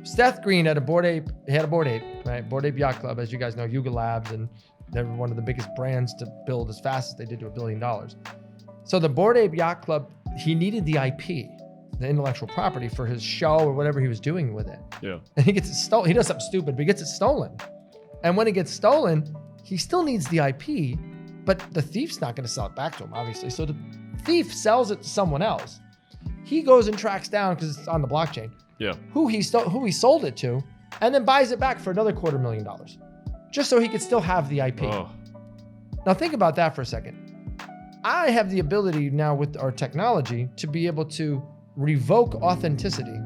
Seth Green had a Bored Ape, right? Bored Ape Yacht Club, as you guys know, Yuga Labs, and they're one of the biggest brands to build as fast as they did to $1 billion. So the Bored Ape Yacht Club, he needed the IP, the intellectual property for his show or whatever he was doing with it. Yeah. And he gets it stolen. He does something stupid, but he gets it stolen. And when it gets stolen, he still needs the IP, but the thief's not going to sell it back to him, obviously. So the thief sells it to someone else. He goes and tracks down, because it's on the blockchain, who he sold it to, and then buys it back for another $250,000, just so he could still have the IP. Oh. Now think about that for a second. I have the ability now with our technology to be able to revoke authenticity.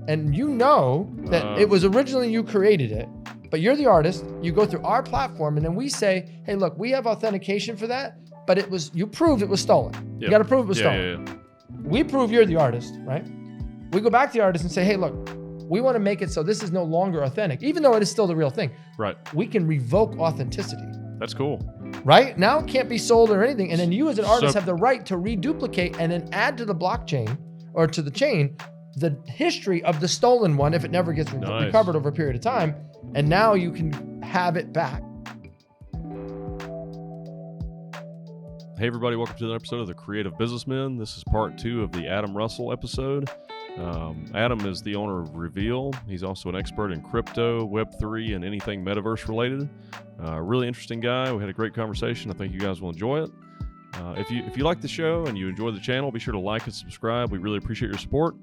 And you know that it was originally you created it, but you're the artist. You go through our platform, and then we say, hey, look, we have authentication for that, but you proved it was stolen. Yep. You got to prove it was stolen. Yeah. We prove you're the artist, right? We go back to the artist and say, hey, look, we want to make it so this is no longer authentic, even though it is still the real thing. Right. We can revoke authenticity. That's cool. Right? Now it can't be sold or anything. And then you as an artist have the right to reduplicate and then add to the blockchain or to the chain the history of the stolen one if it never gets recovered over a period of time. And now you can have it back. Hey everybody, welcome to another episode of the Creative Businessmen. This is part 2 of the Adam Russell episode. Adam is the owner of Rev3al. He's also an expert in crypto, Web3, and anything Metaverse related. Really interesting guy. We had a great conversation. I think you guys will enjoy it. If you like the show and you enjoy the channel, be sure to like and subscribe. We really appreciate your support.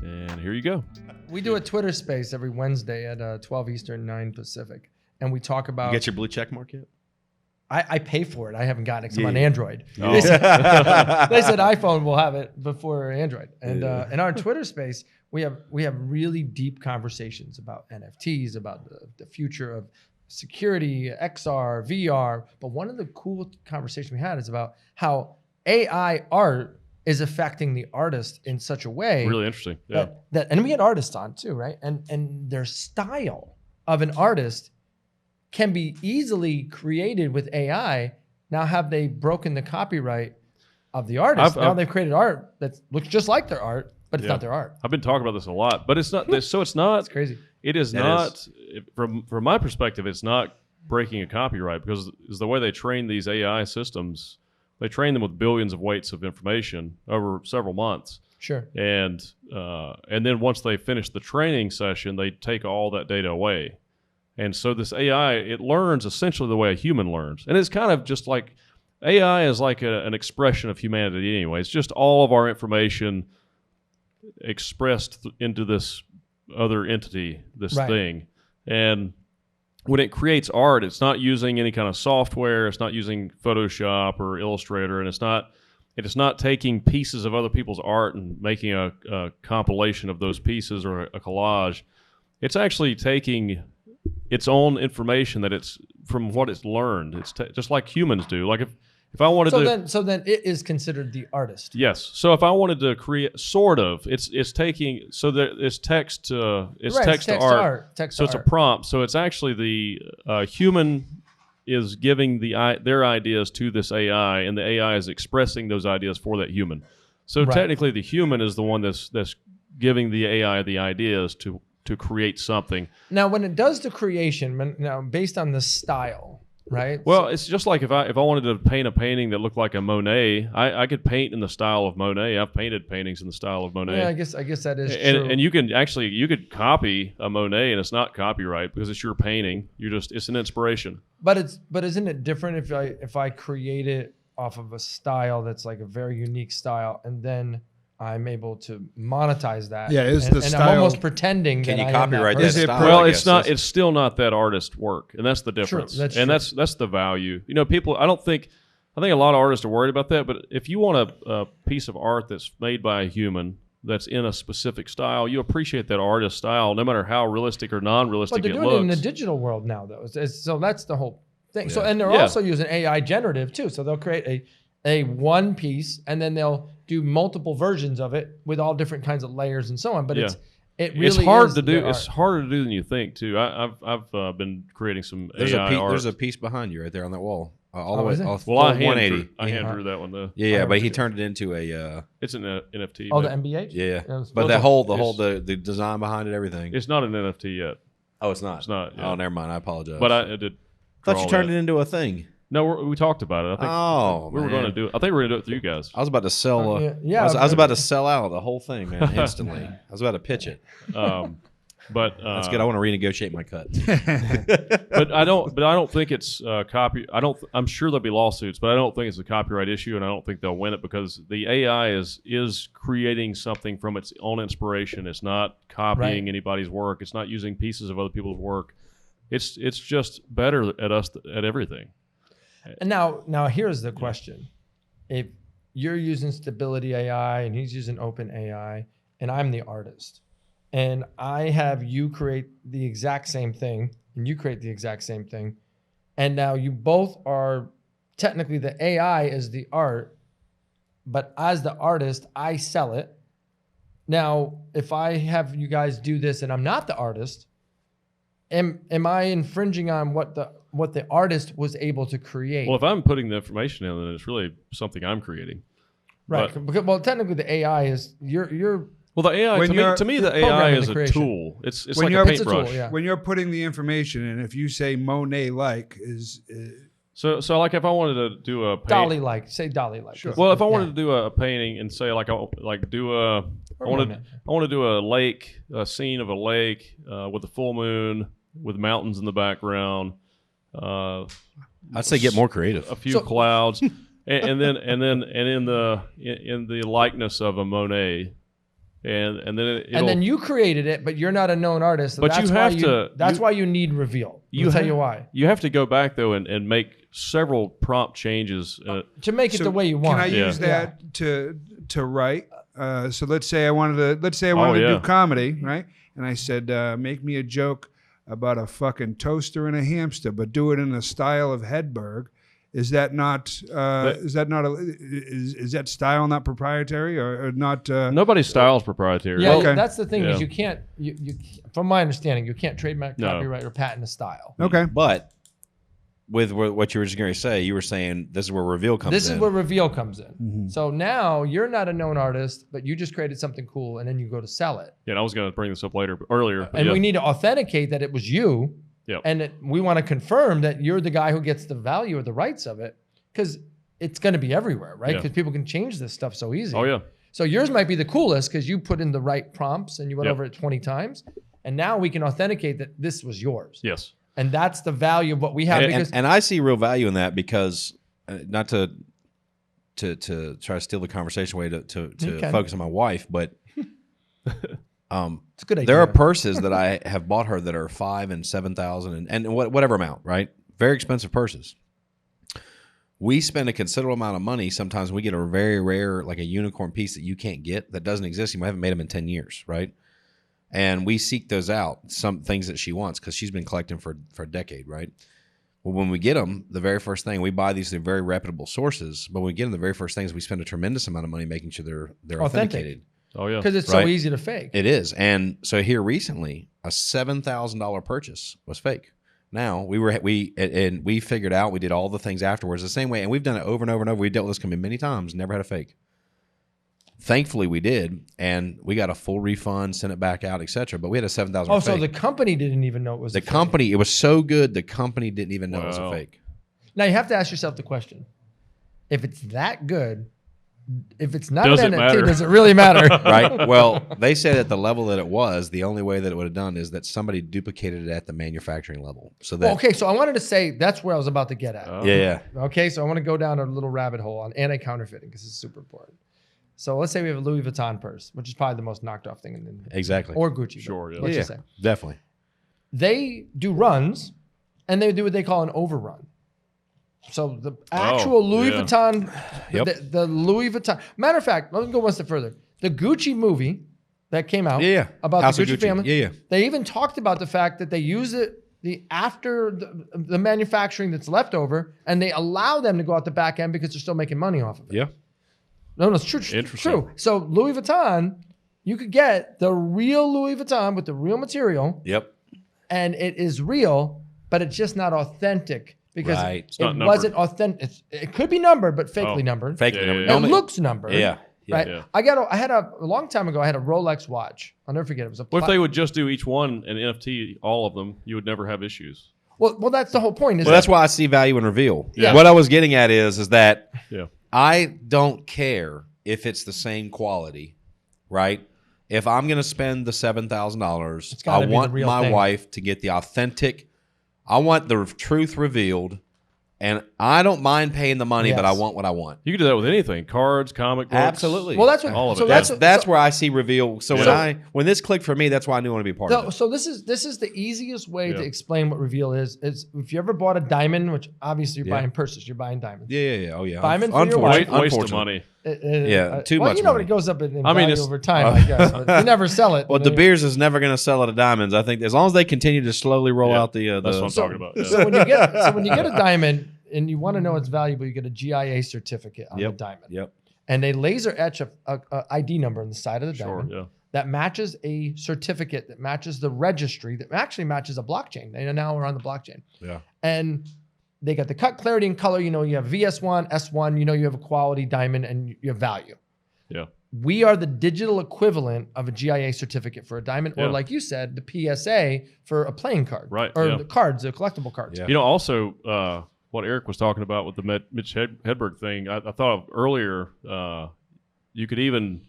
And here you go. We do a Twitter space every Wednesday at 12 Eastern, 9 Pacific. And we talk about... You get your blue check mark yet? I pay for it. I haven't gotten it because I'm on Android. Oh. They said iPhone will have it before Android. And in our Twitter space, we have really deep conversations about NFTs, about the future of security, XR, VR. But one of the cool conversations we had is about how AI art is affecting the artist in such a way. Really interesting. Yeah. And we had artists on too, right? And their style of an artist can be easily created with AI. Now have they broken the copyright of the artist? Now they've created art that looks just like their art, but it's not their art. I've been talking about this a lot, but it's not. So it's not. It's crazy. It is not. From my perspective, it's not breaking a copyright because it's the way they train these AI systems. They train them with billions of weights of information over several months. Sure. And then once they finish the training session, they take all that data away. And so this AI, it learns essentially the way a human learns. And it's kind of just like, AI is like an expression of humanity anyway. It's just all of our information expressed into this other entity, this thing. And when it creates art, it's not using any kind of software. It's not using Photoshop or Illustrator. And it is not taking pieces of other people's art and making a compilation of those pieces or a collage. It's actually taking its own information that it's from what it's learned. It's just like humans do. Like if I wanted so then it is considered the artist. Yes. So if I wanted to create, it's taking, so that it's text to art. So it's a prompt. So it's actually the human is giving their ideas to this AI, and the AI is expressing those ideas for that human. So technically, the human is the one that's giving the AI the ideas to create something. Now, when it does the creation, now based on the style, right? Well, it's just like if I wanted to paint a painting that looked like a Monet, I could paint in the style of Monet. I've painted paintings in the style of Monet. Yeah, I guess that is true. And you could copy a Monet, and it's not copyright because it's your painting. It's an inspiration. But isn't it different if I create it off of a style that's like a very unique style, and then I'm able to monetize that. Yeah, the style? I'm almost pretending can that you I copyright am that that style? Well, it's not. It's still not that artist work, and that's the difference. True, that's the value. You know, people. I think a lot of artists are worried about that. But if you want a piece of art that's made by a human that's in a specific style, you appreciate that artist style, no matter how realistic or non-realistic it looks. But they're doing it in the digital world now, though. So that's the whole thing. Yeah. So and they're also using AI generative too. So they'll create a one piece, and then they'll do multiple versions of it with all different kinds of layers and so on. But it's hard to do. It's harder to do than you think too. I've been creating some AI art. There's a piece behind you right there on that wall. all the way. is it? All, Well, I full 180. hand drew that one though. Yeah, but he turned it into a. It's an NFT. Oh, but the NBA. Yeah, was- but Well, the design behind it, everything. it's not an NFT yet. Oh, it's not. It's not. Yeah. Oh, never mind. I apologize. But I did. thought draw you turned that. it into a thing. No, we talked about it. I think Oh, we were going to do it. I think we were going to do it with you guys. I was about to sell. Yeah, I was about to sell out the whole thing, man, instantly. I was about to pitch it. But That's good. I want to renegotiate my cut. but I don't think it's copy. I'm sure there'll be lawsuits, but I don't think it's a copyright issue, and I don't think they'll win it because the AI is creating something from its own inspiration. It's not copying anybody's work. It's not using pieces of other people's work. It's just better at everything. And now here's the question: if you're using Stability AI and he's using Open AI, and I'm the artist, and I have you create the exact same thing, and you create the exact same thing, and now you both are technically the AI is the art, but as the artist, I sell it. Now, if I have you guys do this and I'm not the artist, am I infringing on what the artist was able to create? Well, if I'm putting the information in, then it's really something I'm creating. Right. Well, technically, the AI is you're. Well, the AI to me, the AI programming is the a creation. tool. It's When like you're- a It's a tool, paintbrush. yeah. When you're putting the information in, if you say Monet-like is So like if I wanted to do a Dolly like. Say Dolly like. Sure. Well, if I wanted to do a painting and say like I want to do a lake, a scene of a lake with a full moon with mountains in the background. I'd say get more creative. A few clouds, and then in the likeness of a Monet, and then you created it, but you're not a known artist. So But that's you why have to- That's why you need Rev3al. I'll tell you why. You have to go back though and make several prompt changes. To make it the way you want. Can I use that to write? So let's say I wanted to do comedy, right? And I said, make me a joke about a fucking toaster and a hamster, but do it in the style of Hedberg. Is that not? Is that style not proprietary or not? Nobody's style is proprietary. Yeah, Okay. that's the thing is Yeah. you can't. You from my understanding, you can't trademark, No. copyright, or patent a style. Okay. But with what you were just going to say, you were saying this is where Rev3al comes in. This is where Rev3al comes in. Mm-hmm. So now you're not a known artist, but you just created something cool, and then you go to sell it. Yeah, and I was going to bring this up earlier. But And yeah. we need to authenticate that it was you. Yep. And we want to confirm that you're the guy who gets the value or the rights of it, because it's going to be everywhere, right? Yeah. Because people can change this stuff so easy. Oh yeah. So yours might be the coolest because you put in the right prompts and you went Yep. over it 20 times. And now we can authenticate that this was yours. Yes. And that's the value of what we have. Because And I see real value in that because not to try to steal the conversation away to can. focus on my wife, but it's a good idea. there are purses that I have bought her that are $5,000 and $7,000 and whatever amount, right? Very expensive purses. We spend a considerable amount of money. Sometimes we get a very rare, like a unicorn piece that you can't get, that doesn't exist. You haven't made them in 10 years, right? And we seek those out, some things that she wants, because she's been collecting for a decade, right? Well, when we get them, the very first thing, we buy these through very reputable sources, but when we get them, the very first thing is we spend a tremendous amount of money making sure they're Authentic. authenticated. Oh yeah. Because it's Right. so easy to fake. It is. And so here recently, a $7,000 purchase was fake. Now we figured out, we did all the things afterwards the same way, and we've done it over and over and over. We dealt with this company many times, never had a fake. Thankfully, we did, and we got a full refund, sent it back out, etc. But we had a $7,000. Oh, so the company didn't even know it was the a fake. company. It was so good, the company didn't even know it was a Wow. fake. Now you have to ask yourself the question: if it's that good, if it's not Does an it NFT, matter? does it really matter? Right? Well, they said at the level that it was, the only way that it would have done is that somebody duplicated it at the manufacturing level. So that Well, okay, so I wanted to say that's where I was about to get at. Oh. yeah. Okay, so I want to go down a little rabbit hole on anti-counterfeiting because it's super important. So let's say we have a Louis Vuitton purse, which is probably the most knocked off thing in the Exactly. or Gucci. but Sure, yeah. Let's just say Definitely. they do runs, and they do what they call an overrun. So the actual Louis yeah. Vuitton, Yep. the Louis Vuitton. Matter of fact, let me go one step further. The Gucci movie that came out Yeah. about House the of Gucci family. Yeah, yeah. They even talked about the fact that they use it after the manufacturing that's left over, and they allow them to go out the back end because they're still making money off of it. Yeah. No, it's true. Interesting. True. So Louis Vuitton, you could get the real Louis Vuitton with the real material, Yep. and it is real, but it's just not authentic because Right. it wasn't authentic. It could be numbered, but fakely numbered. Fakely Yeah, numbered. It looks numbered. Yeah. Right. Yeah. I had a long time ago. I had a Rolex watch. I'll never forget. It was a. Well, if they would just do each one an NFT, all of them, you would never have issues. Well, that's the whole point. Well, that's why I see value in Rev3al. Yeah. What I was getting at is that Yeah. I don't care if it's the same quality, right? If I'm going to spend the $7,000, I want my wife to get the authentic. I want the truth revealed. And I don't mind paying the money, but I want what I want. You can do that with anything: cards, comic books. Absolutely. Well, that's what. all of so it. That's where I see Rev3al. So when this clicked for me, that's why I knew I want to be part of it. So this is the easiest way to explain what Rev3al is. Is if you ever bought a diamond, which obviously you're buying purses, you're buying diamonds. Yeah. Oh yeah. Diamond for your wife. Waste of money. Too well, much you know money. it goes up in I mean, value over time, I guess. But you never sell it. Well, De Beers is never going to sell it at diamonds. I think as long as they continue to slowly roll out the. That's what I'm talking about. Yeah. So when you get a diamond and you want to know it's valuable, you get a GIA certificate on the diamond. Yep. And they laser etch a ID number on the side of the diamond Yeah. that matches a certificate that matches the registry that actually matches a blockchain. They now are on the blockchain. Yeah. And they got the cut, clarity, and color. You know, you have VS1, S1. You know, you have a quality diamond and you have value. Yeah. We are the digital equivalent of a GIA certificate for a diamond, or like you said, the PSA for a playing card, Right, Or yeah. the cards, the collectible cards. Yeah. You know, also what Eric was talking about with the Mitch Hedberg thing, I thought of earlier. You could even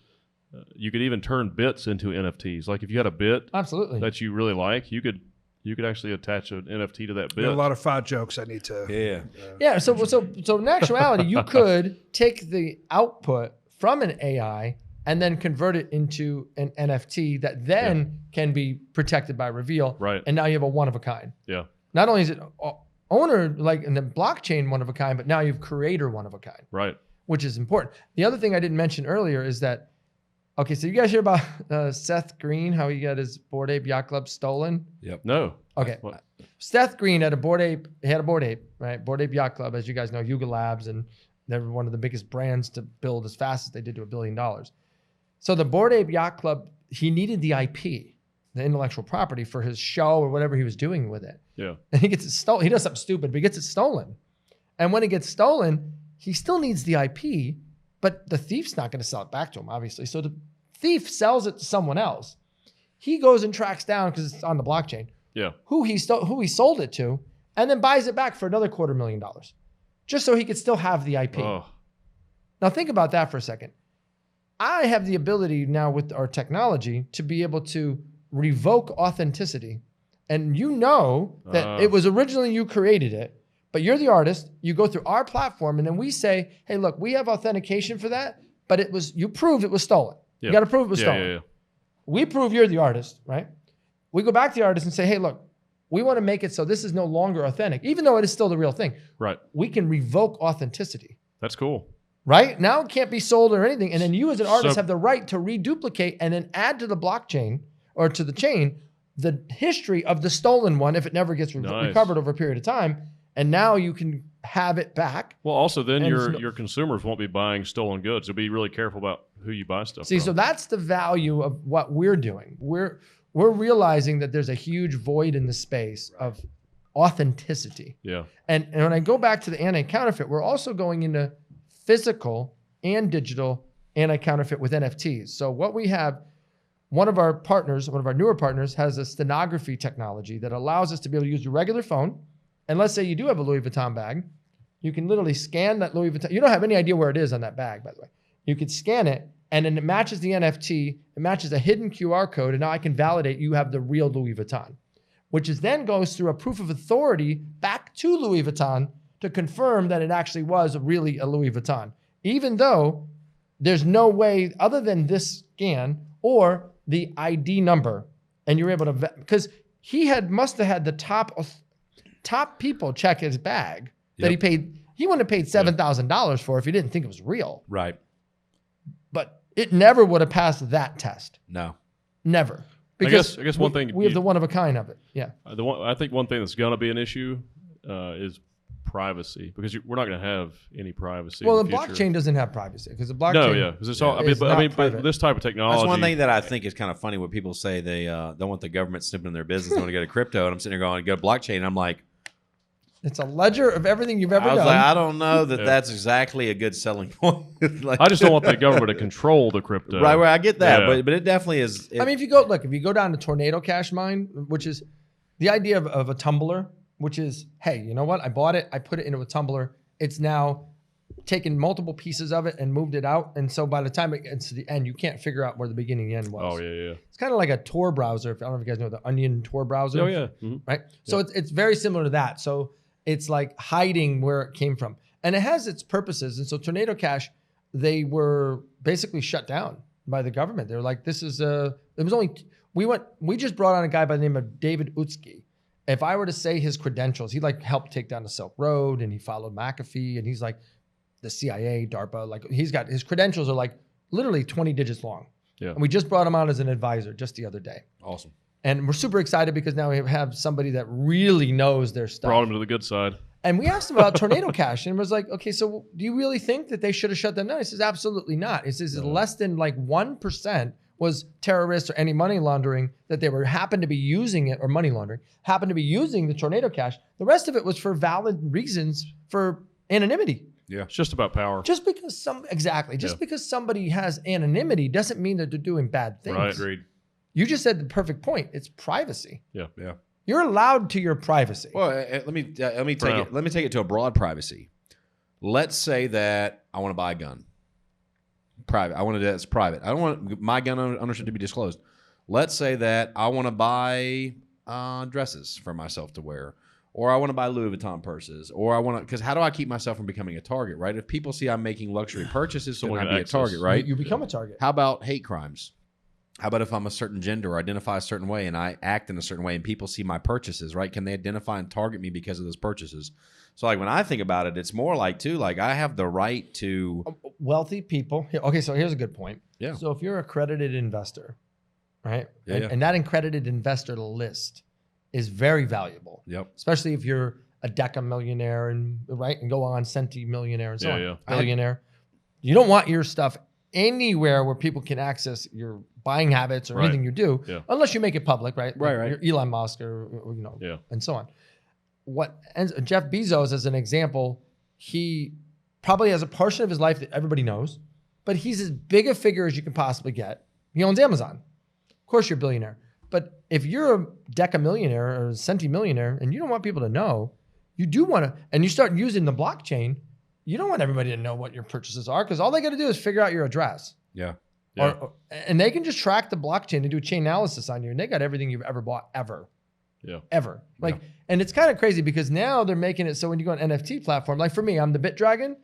turn bits into NFTs. Like if you had a bit Absolutely. that you really like, you could actually attach an NFT to that There are bit. a lot of fat jokes I need to. Yeah. So in actuality, you could take the output from an AI and then convert it into an NFT that then can be protected by Rev3al. Right. And now you have a one of a kind. Yeah. Not only is it owner like in the blockchain one of a kind, but now you have creator one of a kind. Right. Which is important. The other thing I didn't mention earlier is that, okay, so you guys hear about Seth Green, how he got his Bored Ape Yacht Club stolen? Yep. No. Okay. What? Seth Green had a Bored Ape, right? Bored Ape Yacht Club, as you guys know, Yuga Labs, and they're one of the biggest brands to build as fast as they did to $1 billion. So the Bored Ape Yacht Club, he needed the IP, the intellectual property for his show or whatever he was doing with it. Yeah. And he gets it stolen. He does something stupid, but he gets it stolen. And when it gets stolen, he still needs the IP, but the thief's not going to sell it back to him, obviously. So the thief sells it to someone else. He goes and tracks down, because it's on the blockchain, Yeah. who he sold it to, and then buys it back for another $250,000, just so he could still have the IP. Oh. Now think about that for a second. I have the ability now with our technology to be able to revoke authenticity. And you know that it was originally you created it, but you're the artist. You go through our platform, and then we say, hey, look, we have authentication for that, but you proved it was stolen. Yeah. You got to prove it was stolen. Yeah. We prove you're the artist, right? We go back to the artist and say, hey, look, we want to make it so this is no longer authentic, even though it is still the real thing. Right. We can revoke authenticity. That's cool. Right? Now it can't be sold or anything. And then you as an artist have the right to reduplicate and then add to the blockchain or to the chain the history of the stolen one if it never gets recovered over a period of time. And now you can have it back. Well, also then your consumers won't be buying stolen goods. So be really careful about who you buy stuff from. So that's the value of what we're doing. We're realizing that there's a huge void in the space of authenticity. Yeah. And when I go back to the anti-counterfeit, we're also going into physical and digital anti-counterfeit with NFTs. So what we have, one of our newer partners has a stenography technology that allows us to be able to use your regular phone. And let's say you do have a Louis Vuitton bag. You can literally scan that Louis Vuitton. You don't have any idea where it is on that bag, by the way. You could scan it, and then it matches the NFT. It matches a hidden QR code, and now I can validate you have the real Louis Vuitton, which then goes through a proof of authority back to Louis Vuitton to confirm that it actually was really a Louis Vuitton, even though there's no way other than this scan or the ID number, and you're able to, because he must have had the top people check his bag that he paid. He wouldn't have paid $7,000 for if he didn't think it was real. Right. But it never would have passed that test. No. Never. I guess one thing we have the one of a kind of it. Yeah. I think one thing that's going to be an issue is privacy, because we're not going to have any privacy. Well, in the blockchain doesn't have privacy because the blockchain. No, yeah, because it's all. But this type of technology. That's one thing that I think is kind of funny when people say they don't want the government snipping in their business. They want to go to crypto, and I'm sitting there going, "Go to blockchain." And I'm like, It's a ledger of everything you've ever I was done. like, I don't know that that's exactly a good selling point. Like, I just don't want the government to control the crypto. right, I get that, Yeah. but it definitely is. I mean, if you go down to Tornado Cash Mine, which is the idea of a tumbler, which is, hey, you know what? I bought it, I put it into a tumbler. It's now taken multiple pieces of it and moved it out. And so by the time it gets to the end, you can't figure out where the beginning and the end was. Oh, yeah. It's kind of like a Tor browser. I don't know if you guys know the Onion Tor browser. Oh, yeah. Mm-hmm. Right? So it's very similar to that. So it's like hiding where it came from. And it has its purposes. And so Tornado Cash, they were basically shut down by the government. They were like, we just brought on a guy by the name of David Utsky. If I were to say his credentials, he like helped take down the Silk Road and he followed McAfee and he's like the CIA, DARPA, like he's got, his credentials are like literally 20 digits long. Yeah. And we just brought him on as an advisor just the other day. Awesome. And we're super excited because now we have somebody that really knows their stuff. Brought him to the good side. And we asked him about Tornado Cash and was like, okay, so do you really think that they should have shut them down? He says, absolutely not. He says less than like 1% was terrorists or any money laundering that they happened to be using it, or money laundering, happened to be using the Tornado Cash. The rest of it was for valid reasons for anonymity. Yeah. It's just about power. Just because because somebody has anonymity doesn't mean that they're doing bad things. Right. Agreed. You just said the perfect point. It's privacy. Yeah. You're allowed to your privacy. Well, let me take it. Let me take it to a broad privacy. Let's say that I want to buy a gun. Private. I want to do that. It's private. I don't want my gun ownership to be disclosed. Let's say that I want to buy dresses for myself to wear, or I want to buy Louis Vuitton purses, or I want to, because how do I keep myself from becoming a target, right? If people see I'm making luxury purchases, so Someone I can be a target, access. right? You become a target. How about hate crimes? How about if I'm a certain gender or identify a certain way and I act in a certain way and people see my purchases, right? Can they identify and target me because of those purchases? So like when I think about it, it's more like too, like I have the right to... Wealthy people. Okay, so here's a good point. Yeah. So if you're an accredited investor, right? Yeah. And that accredited investor list is very valuable. Yep. Especially if you're a deca-millionaire and go on centi-millionaire and so on. Yeah. Billionaire. You don't want your stuff anywhere where people can access your buying habits or anything you do, unless you make it public, right? Right. You're Elon Musk or and so on. And Jeff Bezos, as an example, he probably has a portion of his life that everybody knows, but he's as big a figure as you can possibly get. He owns Amazon. Of course, you're a billionaire. But if you're a deca-millionaire or a centi-millionaire and you don't want people to know, you do want to, and you start using the blockchain, you don't want everybody to know what your purchases are because all they got to do is figure out your address. Yeah. And they can just track the blockchain and do a chain analysis on you, and they got everything you've ever bought ever. Yeah. Ever. And it's kind of crazy because now they're making it so when you go on NFT platform, like for me, I'm the BitDragon,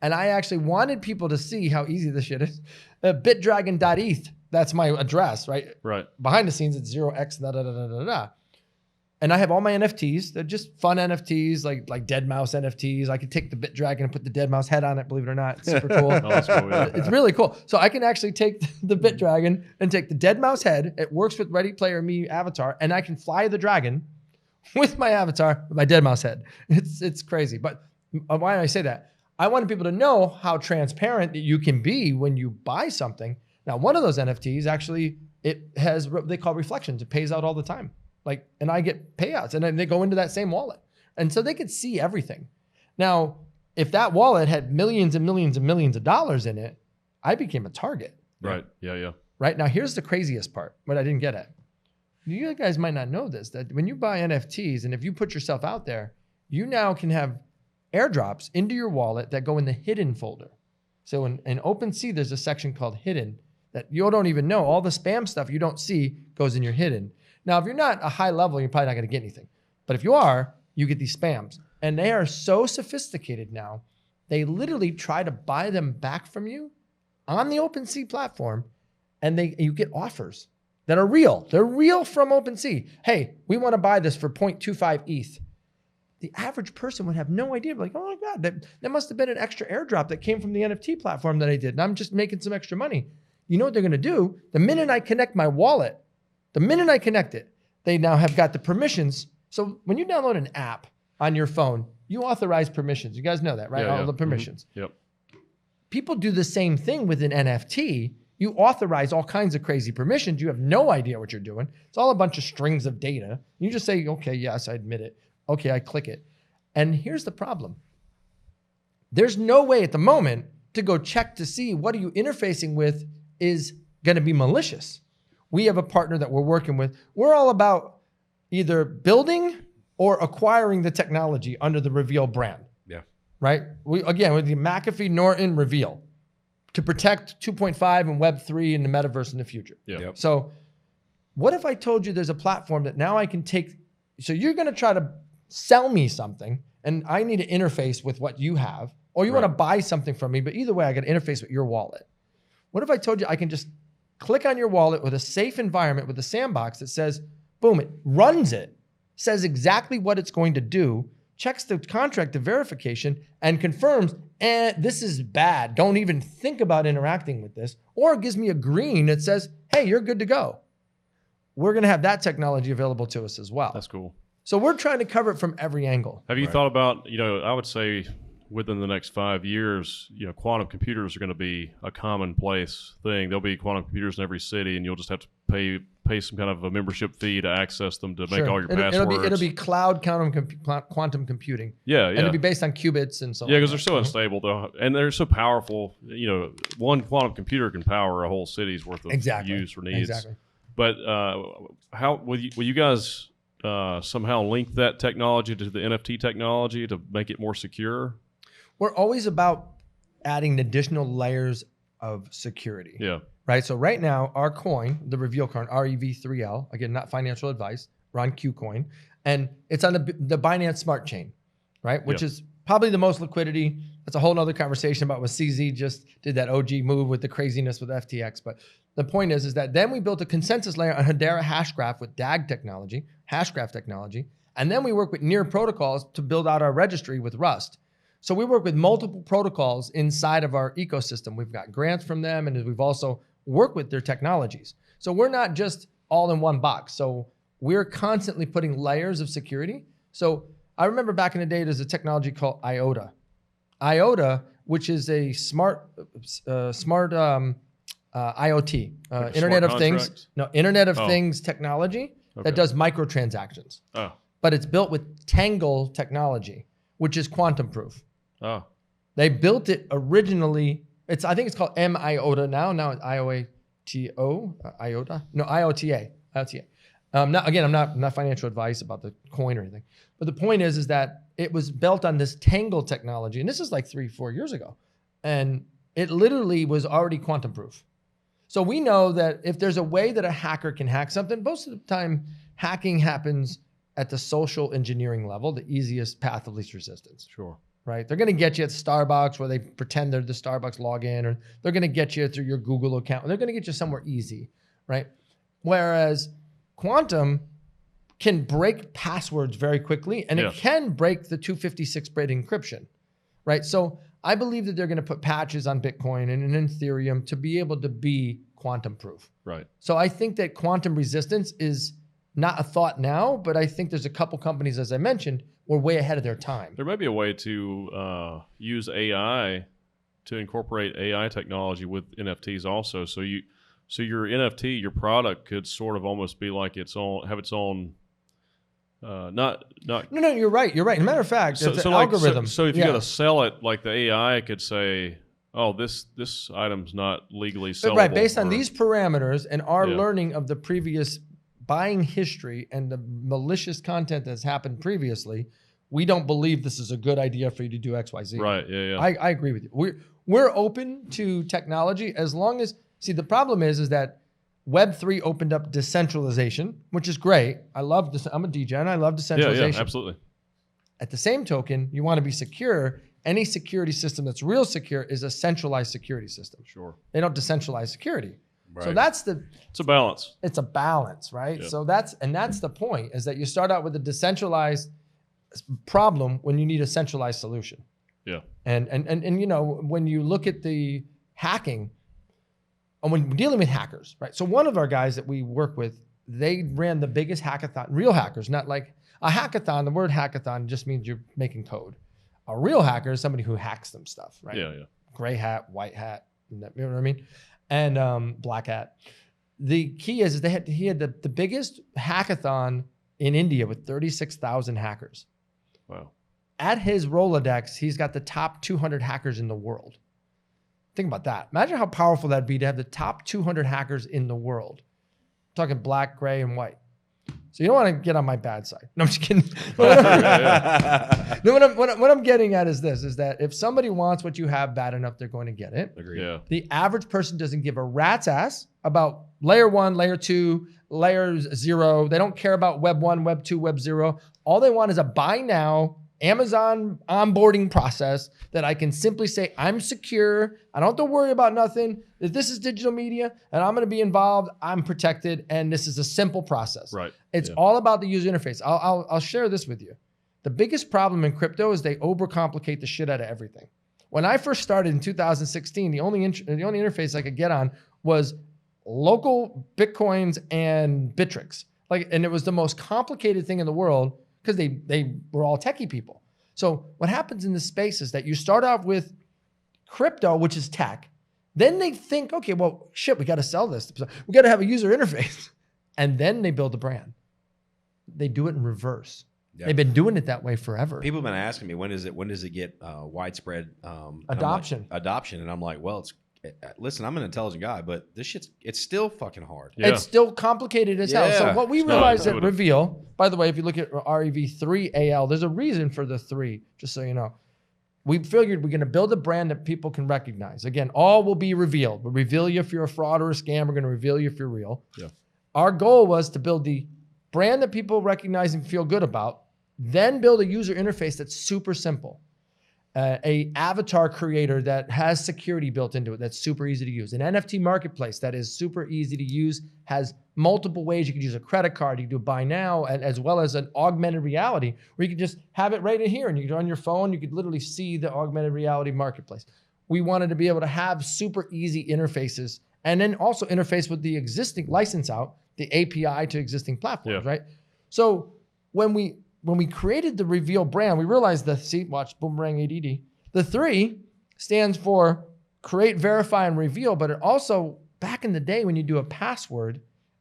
and I actually wanted people to see how easy this shit is. BitDragon.eth, that's my address, right? Right. Behind the scenes, it's 0x, da-da-da-da-da-da. And I have all my NFTs. They're just fun NFTs, like Dead Mouse NFTs. I could take the BitDragon and put the Dead Mouse head on it, believe it or not. It's super cool. That's cool, yeah. It's really cool. So I can actually take the BitDragon and take the Dead Mouse head. It works with Ready Player Me avatar, and I can fly the dragon with my avatar, with my Dead Mouse head. It's crazy. But why do I say that? I wanted people to know how transparent you can be when you buy something. Now, one of those NFTs actually, it has what they call reflections. It pays out all the time. And I get payouts, and then they go into that same wallet. And so they could see everything. Now, if that wallet had millions and millions and millions of dollars in it, I became a target. Right. Yeah. Right. Now, here's the craziest part, what I didn't get at. You guys might not know this, that when you buy NFTs, and if you put yourself out there, you now can have airdrops into your wallet that go in the hidden folder. So in OpenSea, there's a section called hidden that you don't even know. All the spam stuff you don't see goes in your hidden. Now, if you're not a high level, you're probably not going to get anything. But if you are, you get these spams. And they are so sophisticated now, they literally try to buy them back from you on the OpenSea platform, and you get offers that are real. They're real from OpenSea. Hey, we want to buy this for 0.25 ETH. The average person would have no idea. Like, oh my God, that must have been an extra airdrop that came from the NFT platform that I did. And I'm just making some extra money. You know what they're going to do? The minute I connect my wallet, the minute I connect it, they now have got the permissions. So when you download an app on your phone, you authorize permissions. You guys know that, right? All the permissions. Mm-hmm. Yep. People do the same thing with an NFT. You authorize all kinds of crazy permissions. You have no idea what you're doing. It's all a bunch of strings of data. You just say, okay, yes, I admit it. Okay, I click it. And here's the problem. There's no way at the moment to go check to see what are you interfacing with is going to be malicious. We have a partner that we're working with. We're all about either building or acquiring the technology under the Rev3al brand. Yeah. Right? With the McAfee, Norton, Rev3al to protect 2.5 and Web3 and the Metaverse in the future. Yeah. Yep. So what if I told you there's a platform that now I can take, so you're going to try to sell me something and I need to interface with what you have, or you want to buy something from me, but either way, I got to interface with your wallet. What if I told you I can just click on your wallet with a safe environment with a sandbox that says, boom, it runs it, says exactly what it's going to do, checks the contract to verification, and confirms, this is bad. Don't even think about interacting with this. Or it gives me a green that says, hey, you're good to go. We're going to have that technology available to us as well. That's cool. So we're trying to cover it from every angle. Have you thought about, I would say within the next 5 years, quantum computers are going to be a commonplace thing. There'll be quantum computers in every city, and you'll just have to pay some kind of a membership fee to access them to make all your passwords. It'll be cloud quantum computing. Yeah. And it'll be based on qubits and so on. Yeah, because they're so unstable, though, and they're so powerful. One quantum computer can power a whole city's worth of use or needs. Exactly. But how will you guys somehow link that technology to the NFT technology to make it more secure? We're always about adding additional layers of security. Yeah. Right. So right now, our coin, the Rev3al coin, Rev3al, again, not financial advice, we're on KuCoin, and it's on the Binance Smart Chain, right? Which is probably the most liquidity. That's a whole nother conversation about what CZ just did that OG move with the craziness with FTX. But the point is that then we built a consensus layer on Hedera Hashgraph with DAG technology, Hashgraph technology, and then we work with Near protocols to build out our registry with Rust. So we work with multiple protocols inside of our ecosystem. We've got grants from them, and we've also worked with their technologies. So we're not just all in one box. So we're constantly putting layers of security. So I remember back in the day, there's a technology called IOTA. IOTA, which is a smart IoT, Internet of Things. No, Internet of Things technology that does microtransactions. Oh. But it's built with Tangle technology, which is quantum proof. Oh. They built it originally. I think it's called MIOTA now. Now it's IOTA. IOTA. No, IOTA. IOTA. I'm not financial advice about the coin or anything. But the point is that it was built on this Tangle technology. And this is like 3-4 years ago. And it literally was already quantum proof. So we know that if there's a way that a hacker can hack something, most of the time hacking happens at the social engineering level, the easiest path of least resistance. Sure. Right? They're going to get you at Starbucks where they pretend they're the Starbucks login, or they're going to get you through your Google account. They're going to get you somewhere easy, right? Whereas quantum can break passwords very quickly, and it can break the 256-bit encryption, right? So I believe that they're going to put patches on Bitcoin and in Ethereum to be able to be quantum proof. Right. So I think that quantum resistance is not a thought now, but I think there's a couple companies, as I mentioned, were way ahead of their time. There may be a way to use AI to incorporate AI technology with NFTs also. So your NFT, your product could sort of almost be like have its own. No, you're right. You're right. As a matter of fact, it's an algorithm. So if you got to sell it, like the AI could say, oh, this item's not legally sellable. Right, based on these parameters and our learning of the previous buying history and the malicious content that's happened previously, we don't believe this is a good idea for you to do X, Y, Z. Right. Yeah. I agree with you. We're open to technology as long as, the problem is that Web3 opened up decentralization, which is great. I love this. I'm a degen. I love decentralization. Yeah, absolutely. At the same token, you want to be secure. Any security system that's real secure is a centralized security system. Sure. They don't decentralize security. Right. So it's a balance. It's a balance, right? Yep. So that's the point, is that you start out with a decentralized problem when you need a centralized solution. Yeah. And when you look at the hacking, and when dealing with hackers, right? So one of our guys that we work with, they ran the biggest hackathon, real hackers, not like a hackathon. The word hackathon just means you're making code. A real hacker is somebody who hacks them stuff, right? Yeah. Gray hat, white hat, you know what I mean? And black hat. The key is he had the biggest hackathon in India with 36,000 hackers. Wow. at his Rolodex, he's got the top 200 hackers in the world. Think about that. Imagine how powerful that'd be to have the top 200 hackers in the world. I'm talking black, gray, and white. So you don't want to get on my bad side. No, I'm just kidding. No, what I'm getting at is this, is that if somebody wants what you have bad enough, they're going to get it. Agreed. Yeah. The average person doesn't give a rat's ass about layer 1, layer 2, layer 0. They don't care about web 1, web 2, web 0. All they want is a buy now Amazon onboarding process that I can simply say, I'm secure. I don't have to worry about nothing. If this is digital media and I'm going to be involved, I'm protected. And this is a simple process. Right. It's all about the user interface. I'll share this with you. The biggest problem in crypto is they overcomplicate the shit out of everything. When I first started in 2016, the only interface I could get on was local Bitcoins and Bittrex. And it was the most complicated thing in the world, because they were all techie people. So what happens in this space is that you start off with crypto, which is tech. Then they think, okay, well, shit, we got to sell this. We got to have a user interface. And then they build a brand. They do it in reverse. Yeah. They've been doing it that way forever. People have been asking me, when does it get widespread adoption? And I'm like, well, listen, I'm an intelligent guy, but this it's still fucking hard. Yeah. It's still complicated as hell. So what we realized at Rev3al, by the way, if you look at Rev3al, there's a reason for the 3, just so you know. We figured we're going to build a brand that people can recognize. Again, all will be revealed. We'll reveal you if you're a fraud or a scam. We're going to reveal you if you're real. Yeah. Our goal was to build the brand that people recognize and feel good about, then build a user interface that's super simple. A avatar creator that has security built into it that's super easy to use. An NFT marketplace that is super easy to use, has multiple ways. You can use a credit card, you can do buy now, and as well as an augmented reality where you can just have it right in here and you can on your phone, you could literally see the augmented reality marketplace. We wanted to be able to have super easy interfaces and then also interface with the existing license out, the API to existing platforms, right? So when we created the Rev3al brand, we realized watch Boomerang ADD. The 3 stands for create, verify, and reveal, but it also, back in the day when you do a password,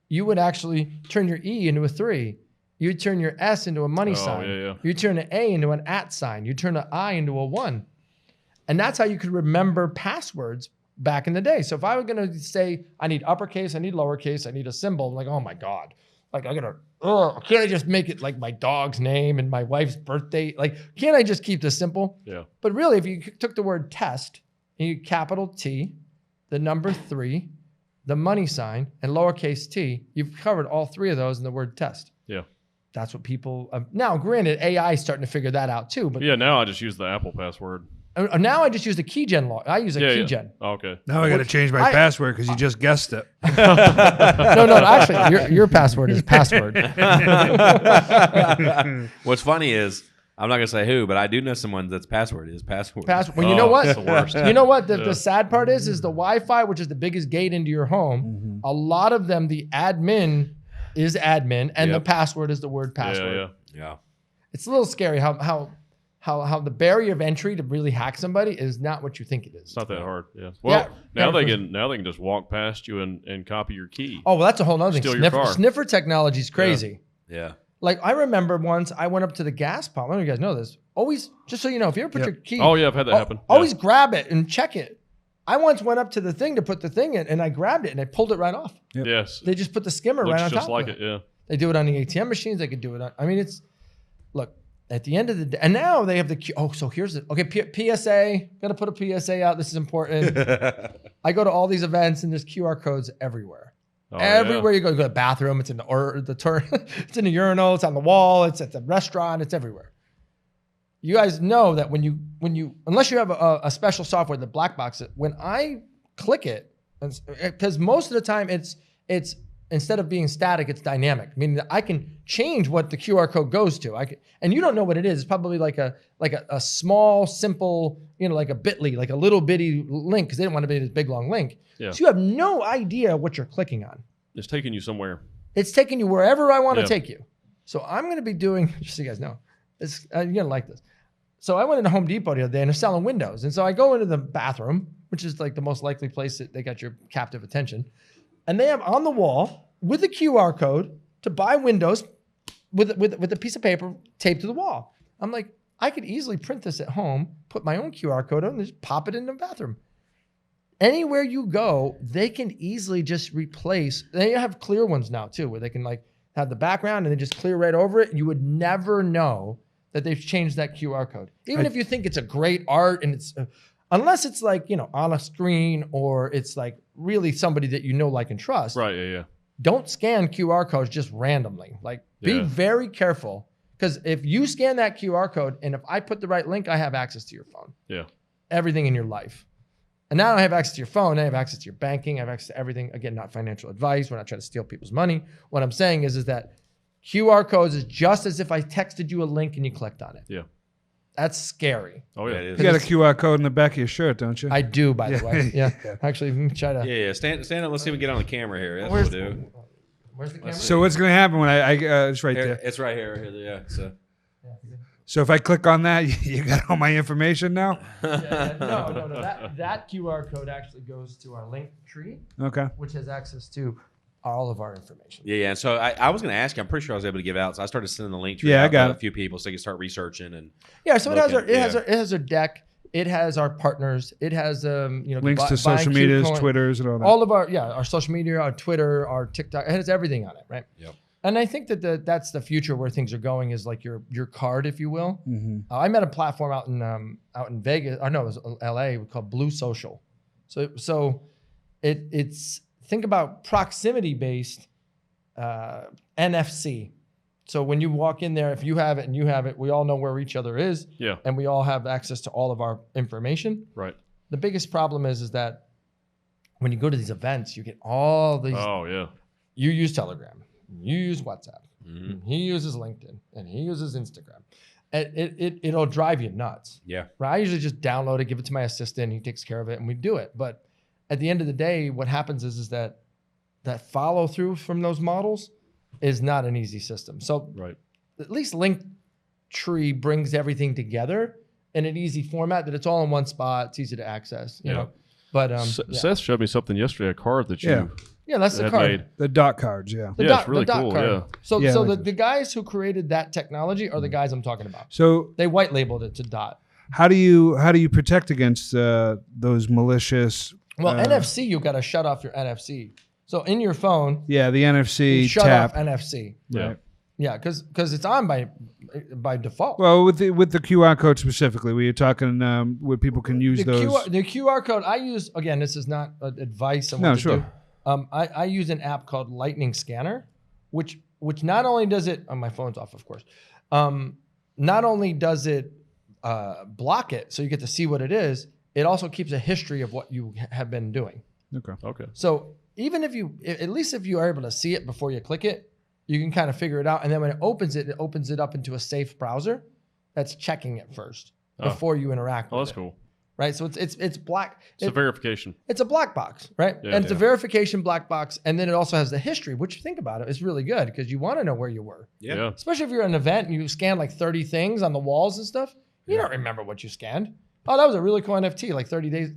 you would actually turn your E into a 3. You would turn your S into a money sign. Yeah. You turn an A into an @ sign. You turn an I into a 1. And that's how you could remember passwords back in the day. So if I were going to say, I need uppercase, I need lowercase, I need a symbol, I'm like, oh my God. Can't I just make it like my dog's name and my wife's birthday? Can't I just keep this simple? Yeah. But really, if you took the word test, and you capital T, the number 3, the money sign, and lowercase t, you've covered all 3 of those in the word test. Yeah. That's what people, now granted, AI is starting to figure that out too. But yeah, now I just use the Apple password. Now I just use the keygen log. I use a keygen. Yeah. Oh, okay. Now I got to change my password because you just guessed it. No, actually, your password is password. What's funny is, I'm not going to say who, but I do know someone that's password is password. Well, you know what? It's the worst. You know what? The sad part is the Wi-Fi, which is the biggest gate into your home. A lot of them, the admin is admin, and the password is the word password. Yeah. It's a little scary how the barrier of entry to really hack somebody is not what you think it is. It's not that hard. Yeah. Well, now they can just walk past you and copy your key. Oh, well, that's a whole other thing. Steal your car. Sniffer technology is crazy. Yeah. Like I remember once I went up to the gas pump. I don't know if you guys know this. Always, just so you know, if you ever put your key. Oh yeah, I've had that happen. Always grab it and check it. I once went up to the thing to put the thing in, and I grabbed it and I pulled it right off. Yep. Yes. They just put the skimmer right on top. Just like it. Yeah. They do it on the ATM machines. They could do it on. I mean, look. At the end of the day, and now they have so here's it. Okay, PSA. Got to put a PSA out. This is important. I go to all these events and there's QR codes everywhere. Oh, everywhere you go to the bathroom, it's in it's in the urinal, it's on the wall, it's at the restaurant, it's everywhere. You guys know that when you unless you have a special software that black box it, when I click it, because most of the time it's instead of being static, it's dynamic, meaning that I can change what the QR code goes to. And you don't know what it is. It's probably like a small, simple, like a bit.ly, like a little bitty link, because they don't want to be this big, long link. Yeah. So you have no idea what you're clicking on. It's taking you somewhere. It's taking you wherever I want to take you. So I'm going to be doing, just so you guys know, you're going to like this. So I went into Home Depot the other day and they're selling windows. And so I go into the bathroom, which is like the most likely place that they got your captive attention. And they have on the wall with a QR code to buy windows with a piece of paper taped to the wall. I'm like, I could easily print this at home, put my own QR code on, and just pop it in the bathroom. Anywhere you go, they can easily just replace. They have clear ones now too, where they can like have the background and then just clear right over it. You would never know that they've changed that QR code. Even if you think it's a great art and it's, unless it's like, you know, on a screen or it's like really somebody that you know, like, and trust. Right. Yeah. Don't scan QR codes just randomly. Like, be very careful, because if you scan that QR code and if I put the right link, I have access to your phone. Yeah. Everything in your life. And now I have access to your phone. I have access to your banking. I have access to everything. Again, not financial advice. We're not trying to steal people's money. What I'm saying is that QR codes is just as if I texted you a link and you clicked on it. Yeah. That's scary. Oh, yeah. You got a QR code in the back of your shirt, don't you? I do, by the way. Yeah. Actually, let me try to. Yeah. Stand up. Let's see if we can get on the camera here. That's what we'll do. Where's the camera? So what's going to happen when I it's right Here, there. it's right here. Yeah. So if I click on that, you got all my information now? No. That QR code actually goes to our link tree, Okay. which has access to all of our information. Yeah. And so I was going to ask you. I'm pretty sure I was able to give out. So I started sending the link tree Yeah, I out got to it. a few people so they can start researching and. Yeah, so it looking. has our deck. It has our partners. It has Links to social medias, Twitters, and all that. All of our social media, our Twitter, our TikTok. It has everything on it, right? Yep. And I think that that's the future where things are going, is like your card, if you will. Mm-hmm. I met a platform out in Vegas. Or no, it was LA, called Blue Social. So it's think about proximity based NFC. So when you walk in there, if you have it and you have it, we all know where each other is. Yeah. And we all have access to all of our information. Right. The biggest problem is that when you go to these events, you get all these. Oh, yeah. You use Telegram. You use WhatsApp. Mm-hmm. He uses LinkedIn, and he uses Instagram. It'll drive you nuts. Yeah. Right? I usually just download it, give it to my assistant. He takes care of it, and we do it. But at the end of the day, what happens is that follow through from those models is not an easy system. So Right. at least Linktree brings everything together in an easy format that it's all in one spot. It's easy to access. You know. But Seth showed me something yesterday, a card that you yeah, that's the had card. made. The dot cards, yeah. It's really cool. card. Yeah. So Yeah, I like the guys who created that technology are the guys I'm talking about. So They white labeled it to dot. how do you protect against those malicious? Well, NFC, you've got to shut off your NFC. So in your phone, Yeah, the NFC you shut tap. off NFC. Yeah. Right. Yeah, because it's on by default. Well, with the QR code specifically, where you're talking where people can use those. The QR code I use, again, this is not advice on what No, to sure. do. I use an app called Lightning Scanner, which not only does it, my phone's off, of course. Not only does it block it so you get to see what it is, it also keeps a history of what you have been doing. Okay. So even if at least if you are able to see it before you click it, you can kind of figure it out. And then when it opens it up into a safe browser that's checking it first before you interact with it. Oh, that's cool. Right. So it's black. It's a verification. It's a black box, right? Yeah. And it's a verification black box. And then it also has the history, which, think about it, is really good because you want to know where you were. Yeah. Especially if you're at an event and you scan like 30 things on the walls and stuff. You don't remember what you scanned. Oh, that was a really cool NFT like 30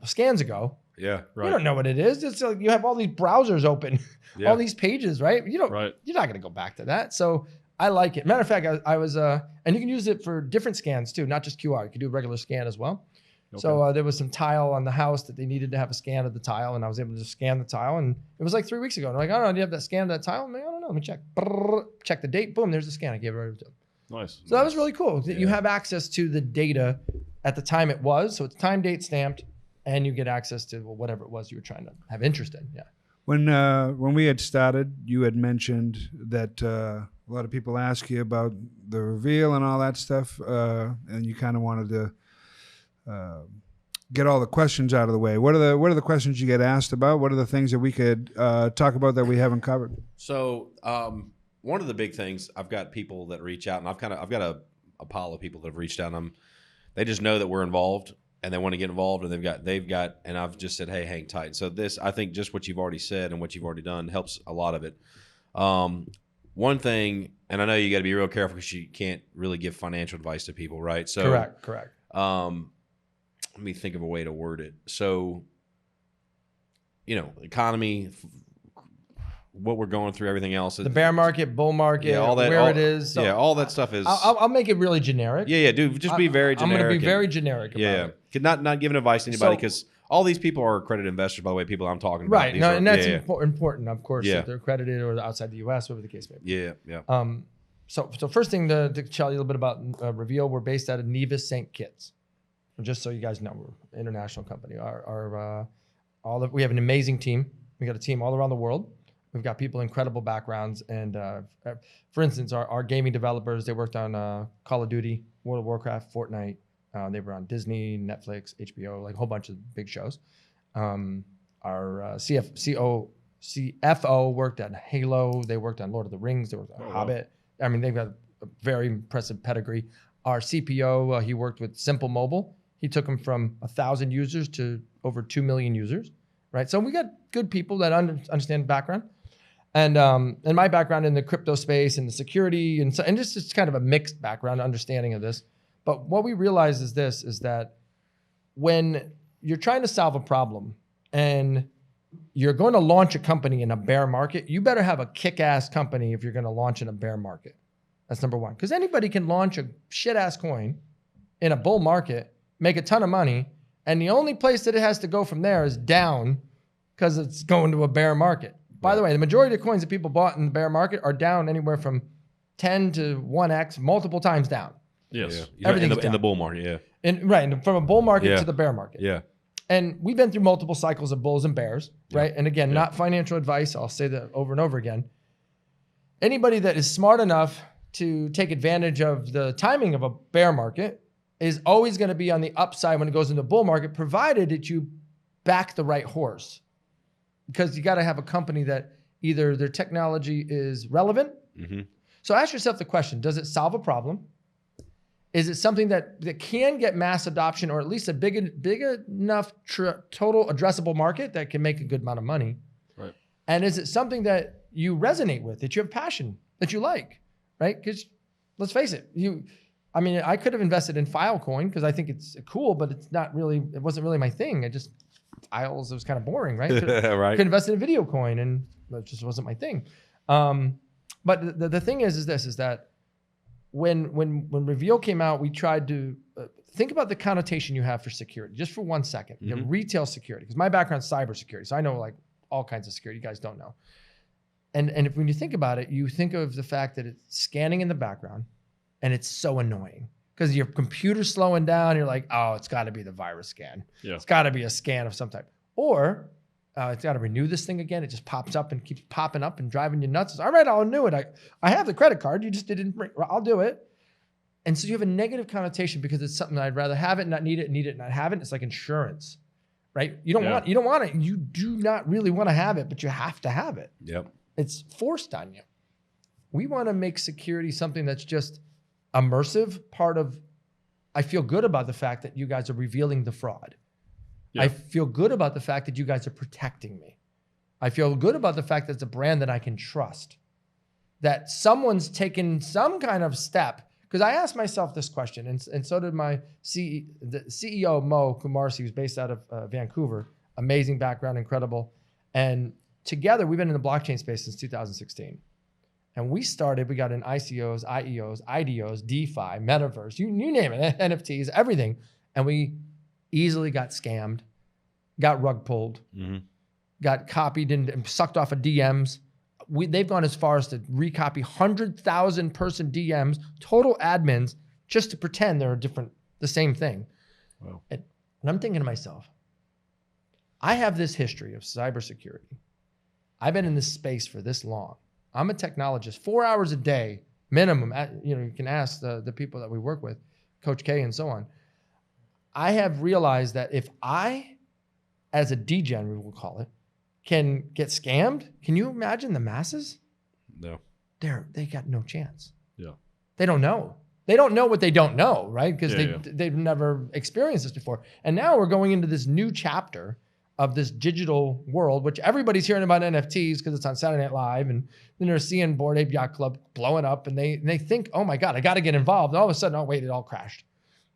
scans ago. Yeah. Right. You don't know what it is. It's like you have all these browsers open, all these pages, right? You're not going to go back to that. So I like it. Matter of fact, I was, and you can use it for different scans too, not just QR. You can do a regular scan as well. Okay. So there was some tile on the house that they needed to have a scan of the tile, and I was able to just scan the tile. And it was like 3 weeks ago. And they're like, oh, do you have that scan of that tile? I'm like, I don't know. Let me check. Check the date. Boom, there's the scan. I gave it over to them. Nice. So that was really cool. That you have access to the data at the time it was. So it's time, date stamped, and you get access to whatever it was you were trying to have interest in. Yeah. When we had started, you had mentioned that a lot of people ask you about the reveal and all that stuff, and you kind of wanted to get all the questions out of the way. What are the questions you get asked about? What are the things that we could talk about that we haven't covered? So one of the big things, I've got people that reach out, and I've got a pile of people that have reached out. And they just know that we're involved, and they want to get involved, and they've got, and I've just said, hey, hang tight. So this, I think, just what you've already said and what you've already done helps a lot of it. One thing, and I know you got to be real careful because you can't really give financial advice to people, right? So Correct. Let me think of a way to word it. So, economy, what we're going through, everything else. The bear market, bull market, all that, where it is. So all that stuff is. I'll make it really generic. Yeah, dude. Just be very generic. I'm going to be very generic about it. Not giving advice to anybody because all these people are accredited investors, by the way, people I'm talking about. Right. No, and that's important, of course, Yeah. if they're accredited or outside the U.S., whatever the case may be. Yeah. So first thing to tell you a little bit about Rev3al, we're based out of Nevis, St. Kitts. Just so you guys know, we're an international company. We have an amazing team. We got a team all around the world. We've got people incredible backgrounds. And for instance, our gaming developers, they worked on Call of Duty, World of Warcraft, Fortnite. They were on Disney, Netflix, HBO, like a whole bunch of big shows. Our CFO worked on Halo. They worked on Lord of the Rings. They worked on Hobbit. I mean, they've got a very impressive pedigree. Our CPO, he worked with Simple Mobile. He took them from 1,000 users to over 2 million users, right? So we got good people that understand background. And my background in the crypto space and the security and just it's kind of a mixed background understanding of this. But what we realize is that when you're trying to solve a problem and you're going to launch a company in a bear market, you better have a kick-ass company if you're going to launch in a bear market. That's number one. Because anybody can launch a shit-ass coin in a bull market, make a ton of money, and the only place that it has to go from there is down because it's going to a bear market. By the way, the majority of the coins that people bought in the bear market are down anywhere from 10 to 1x, multiple times down. Yes. Everything's in the bull market, yeah. And from a bull market to the bear market. Yeah. And we've been through multiple cycles of bulls and bears, right? And again, not financial advice. I'll say that over and over again. Anybody that is smart enough to take advantage of the timing of a bear market is always going to be on the upside when it goes into a bull market, provided that you back the right horse. Because you got to have a company that either their technology is relevant. Mm-hmm. So ask yourself the question, does it solve a problem? Is it something that can get mass adoption or at least a big enough total addressable market that can make a good amount of money? Right. And is it something that you resonate with, that you have passion, that you like, right? Because let's face it, I could have invested in Filecoin because I think it's cool, but it wasn't really my thing. Files, it was kind of boring, right? Right. Could invest in a video coin and that just wasn't my thing. But the thing is that when Rev3al came out, we tried to think about the connotation you have for security, just for 1 second. You have retail security, because my background is cybersecurity, so I know like all kinds of security. You guys don't know. And when you think about it, you think of the fact that it's scanning in the background, and it's so annoying because your computer's slowing down. You're like, oh, it's got to be the virus scan. Yeah. It's got to be a scan of some type, or it's got to renew this thing again. It just pops up and keeps popping up and driving you nuts. It's, all right, I'll renew it. I have the credit card. You just didn't bring. I'll do it. And so you have a negative connotation because it's something I'd rather have it, not need it, not have it. It's like insurance, right? You don't want it. You do not really want to have it, but you have to have it. Yep. It's forced on you. We want to make security something that's just immersive. I feel good about the fact that you guys are revealing the fraud. Yeah. I feel good about the fact that you guys are protecting me. I feel good about the fact that it's a brand that I can trust. That someone's taken some kind of step. Because I asked myself this question, and so did my the CEO, Mo Kumarsi, who's based out of Vancouver. Amazing background, incredible. And together, we've been in the blockchain space since 2016. And we got in ICOs, IEOs, IDOs, DeFi, Metaverse, you name it, NFTs, everything. And we easily got scammed, got rug pulled, got copied and sucked off of DMs. They've gone as far as to recopy 100,000 person DMs, total admins, just to pretend they're the same thing. Wow. And I'm thinking to myself, I have this history of cybersecurity. I've been in this space for this long. I'm a technologist, 4 hours a day minimum. You can ask the people that we work with, Coach K and so on. I have realized that if I, as a degen, we will call it, can get scammed, can you imagine the masses? No. They got no chance. Yeah. They don't know. They don't know what they don't know, right? Because they've never experienced this before. And now we're going into this new chapter of this digital world, which everybody's hearing about NFTs because it's on Saturday Night Live, and then they're seeing Bored Ape Yacht Club blowing up, and they think, oh my God, I got to get involved. And all of a sudden, oh wait, it all crashed.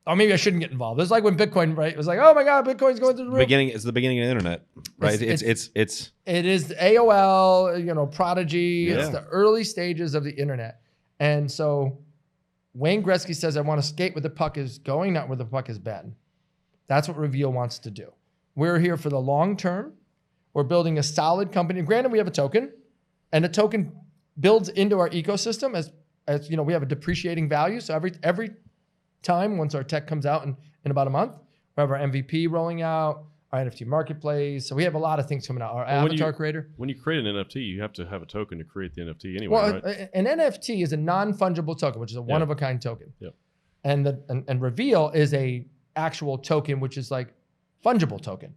oh, maybe I shouldn't get involved. It's like when Bitcoin, right? It was like, oh my God, Bitcoin's going through the roof. It's the beginning of the internet, right? It is the AOL, Prodigy. Yeah. It's the early stages of the internet. And so Wayne Gretzky says, I want to skate where the puck is going, not where the puck is been. That's what Rev3al wants to do. We're here for the long term. We're building a solid company. Granted, we have a token, and the token builds into our ecosystem as we have a depreciating value. So every time once our tech comes out in about a month, we have our MVP rolling out, our NFT marketplace. So we have a lot of things coming out. Our avatar creator. When you create an NFT, you have to have a token to create the NFT anyway, right? An NFT is a non-fungible token, which is a one-of-a-kind token. Yep. And Rev3al is a actual token, which is like fungible token.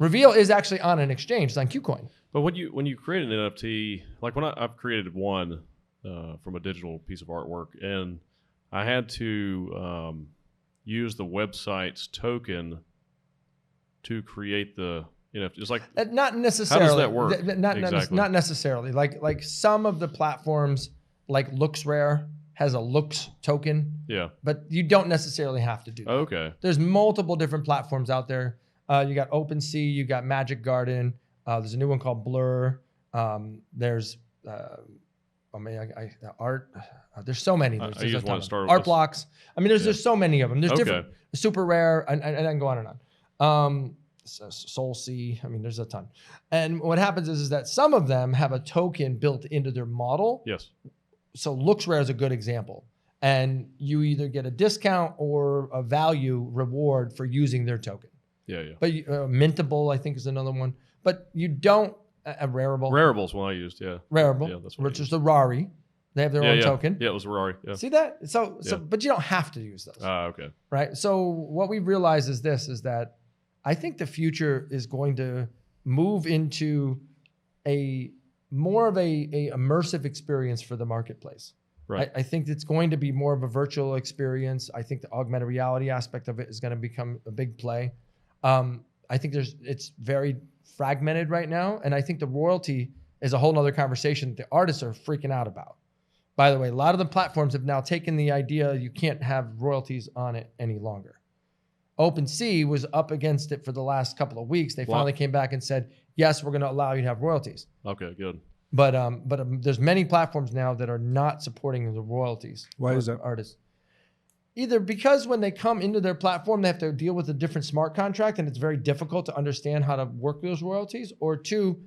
Rev3al is actually on an exchange. It's on KuCoin. But when you create an NFT, like when I've created one from a digital piece of artwork, and I had to use the website's token to create the NFT. It's like not necessarily. How does that work? Not necessarily. Like some of the platforms, like LooksRare has a Looks token. Yeah. But you don't necessarily have to do that. Okay. There's multiple different platforms out there. You got OpenSea, you got Magic Garden. There's a new one called Blur. There's Art. There's so many. I use one to start with Art Blocks. I mean, there's so many of them. There's different, super rare, and I can go on and on. SoulSea. I mean, there's a ton. And what happens is that some of them have a token built into their model. Yes. So LooksRare is a good example. And you either get a discount or a value reward for using their token. Yeah. But Mintable, I think, is another one. But you don't. Rarible. Rarible's one I used. Yeah. Rarible. Yeah, that's what which is the Rari. They have their own token. Yeah, it was Rari. Yeah. See that? So, but you don't have to use those. Okay. Right. So what we realize is that I think the future is going to move into more of a immersive experience for the marketplace. Right. I think it's going to be more of a virtual experience. I think the augmented reality aspect of it is going to become a big play. I think it's very fragmented right now. And I think the royalty is a whole nother conversation that the artists are freaking out about. By the way, a lot of the platforms have now taken the idea you can't have royalties on it any longer. OpenSea was up against it for the last couple of weeks. They finally came back and said, yes, we're going to allow you to have royalties. Okay, good. But there's many platforms now that are not supporting the royalties. Why is that? Artists. Either because when they come into their platform, they have to deal with a different smart contract and it's very difficult to understand how to work those royalties, or two,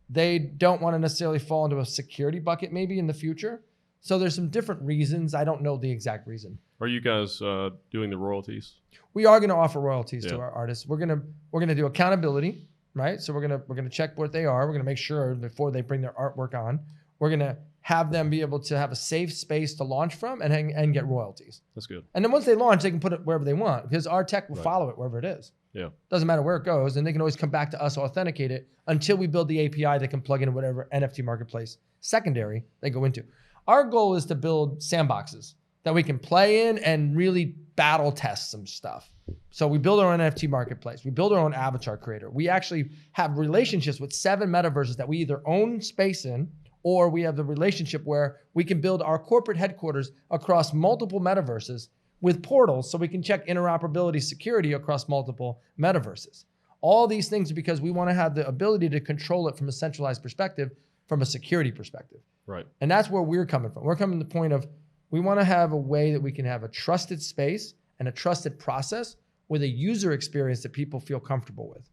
they don't want to necessarily fall into a security bucket maybe in the future. So there's some different reasons. I don't know the exact reason. Are you guys doing the royalties? We are going to offer royalties to our artists. We're going to do accountability, right? So we're going to check what they are. We're going to make sure before they bring their artwork on, we're going to have them be able to have a safe space to launch from and get royalties. That's good. And then once they launch, they can put it wherever they want because our tech will follow it wherever it is. Yeah. Doesn't matter where it goes. And they can always come back to us, authenticate it until we build the API that can plug into whatever NFT marketplace secondary they go into. Our goal is to build sandboxes that we can play in and really battle test some stuff. So we build our own NFT marketplace. We build our own avatar creator. We actually have relationships with 7 metaverses that we either own space in, or we have the relationship where we can build our corporate headquarters across multiple metaverses with portals so we can check interoperability security across multiple metaverses. All these things because we want to have the ability to control it from a centralized perspective, from a security perspective. Right. And that's where we're coming from. We're coming to the point of we want to have a way that we can have a trusted space and a trusted process with a user experience that people feel comfortable with.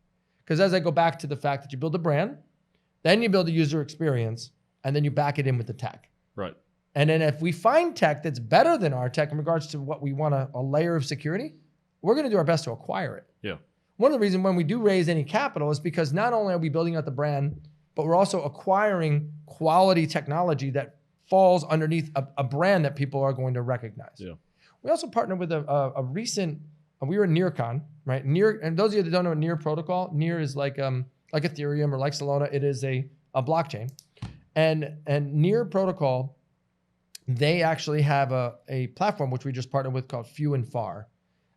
Because as I go back to the fact that you build a brand, then you build a user experience, and then you back it in with the tech. Right. And then if we find tech that's better than our tech in regards to what we want a layer of security, we're going to do our best to acquire it. Yeah. One of the reasons when we do raise any capital is because not only are we building out the brand, but we're also acquiring quality technology that falls underneath a brand that people are going to recognize. Yeah. We also partnered with a recent, we were at NearCon, right? Near, and those of you that don't know Near protocol, Near is like Ethereum or like Solana. It is a blockchain. And Near protocol, they actually have a platform which we just partnered with called Few and Far.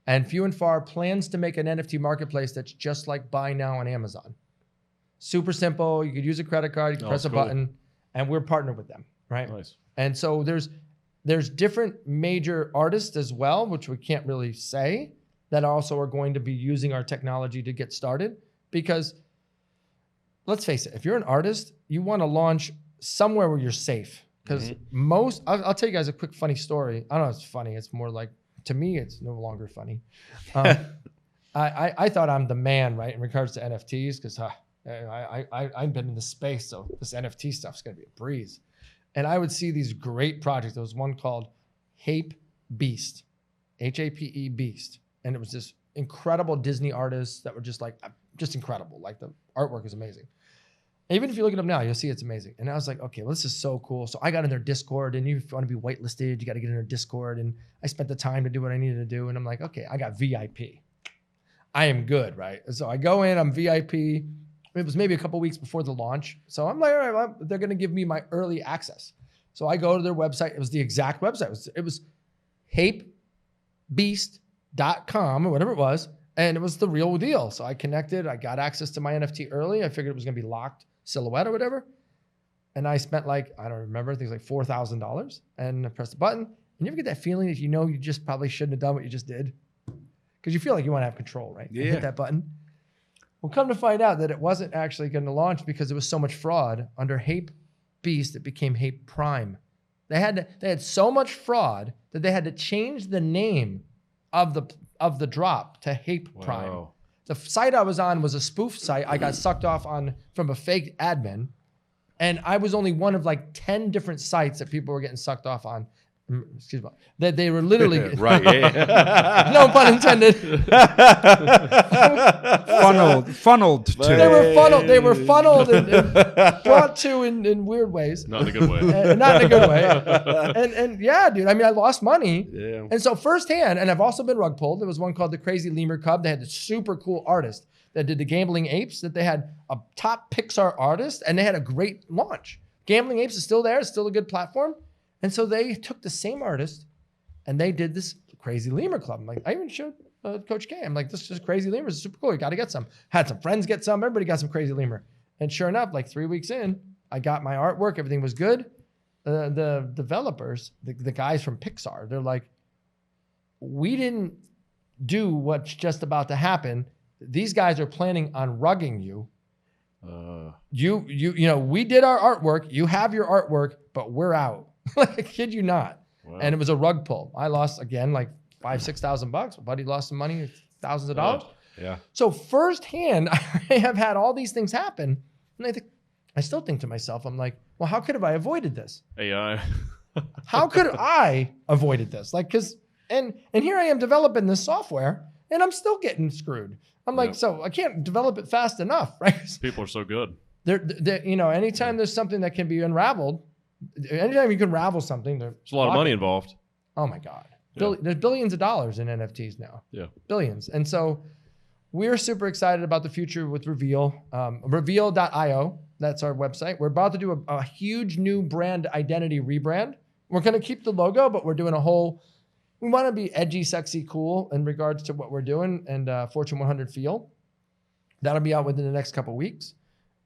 And Few and Far plans to make an NFT marketplace that's just like buy now on Amazon. Super simple. You could use a credit card, you can press a button, and we're partnered with them, right? Nice. And so there's There's different major artists as well, which we can't really say, that also are going to be using our technology to get started. Because let's face it, if you're an artist, you want to launch somewhere where you're safe. Because I'll tell you guys a quick funny story. I don't know if it's funny. It's more like, to me, it's no longer funny. I thought I'm the man, right, in regards to NFTs, because I've been in the space, so this NFT stuff's going to be a breeze. And I would see these great projects. There was one called Hape Beast, Hape Beast. And it was this incredible Disney artists that were just incredible. Like the artwork is amazing. Even if you look it up now, you'll see it's amazing. And I was like, okay, well, this is so cool. So I got in their Discord, and if you want to be whitelisted, you got to get in their Discord. And I spent the time to do what I needed to do. And I'm like, okay, I got VIP. I am good, right? So I go in, I'm VIP. It was maybe a couple weeks before the launch. So I'm like, all right, well, they're going to give me my early access. So I go to their website. It was the exact website. It was hapebeast.com or whatever it was. And it was the real deal. So I connected. I got access to my NFT early. I figured it was going to be locked silhouette or whatever. And I spent I don't remember, I think it was like $4,000. And I pressed the button. And you ever get that feeling that you just probably shouldn't have done what you just did? Because you feel like you want to have control, right? Yeah. You hit that button. Well, come to find out that it wasn't actually going to launch because there was so much fraud. Under Hape Beast, it became Hape Prime. They had so much fraud that they had to change the name of the drop to Hape Prime. Wow. The site I was on was a spoof site. I got sucked off from a fake admin, and I was only one of 10 different sites that people were getting sucked off on. Excuse me. That they were literally right. Yeah. No pun intended. funneled to. They were funneled and brought to in weird ways. Not in a good way. Not in a good way. And yeah, dude. I mean, I lost money. Yeah. And so firsthand, and I've also been rug pulled. There was one called the Crazy Lemur Cub. They had this super cool artist that did the Gambling Apes. That they had a top Pixar artist, and they had a great launch. Gambling Apes is still there. It's still a good platform. And so they took the same artist and they did this Crazy Lemur Club. I'm like, I even showed Coach K. I'm like, this is Crazy Lemur. It's super cool. You got to get some. Had some friends get some. Everybody got some Crazy Lemur. And sure enough, 3 weeks in, I got my artwork. Everything was good. The developers, the guys from Pixar, they're like, we didn't do what's just about to happen. These guys are planning on rugging you. We did our artwork. You have your artwork, but we're out. I kid you not. Wow. And it was a rug pull. I lost again $5,000-6,000. My buddy lost some money, thousands of dollars. Yeah. So firsthand, I have had all these things happen, and I still think to myself, I'm like, well, how could have I avoided this? AI. How could I avoided this? And here I am developing this software, and I'm still getting screwed. I'm like, so I can't develop it fast enough, right? People are so good. Anytime there's something that can be unraveled. Anytime you can ravel something, there's a lot of money involved. Oh my God. There's billions of dollars in NFTs now. Yeah. Billions. And so we're super excited about the future with Rev3al. Rev3al.io. That's our website. We're about to do a huge new brand identity rebrand. We're going to keep the logo, but we're doing we want to be edgy, sexy, cool in regards to what we're doing and Fortune 100 feel. That'll be out within the next couple of weeks.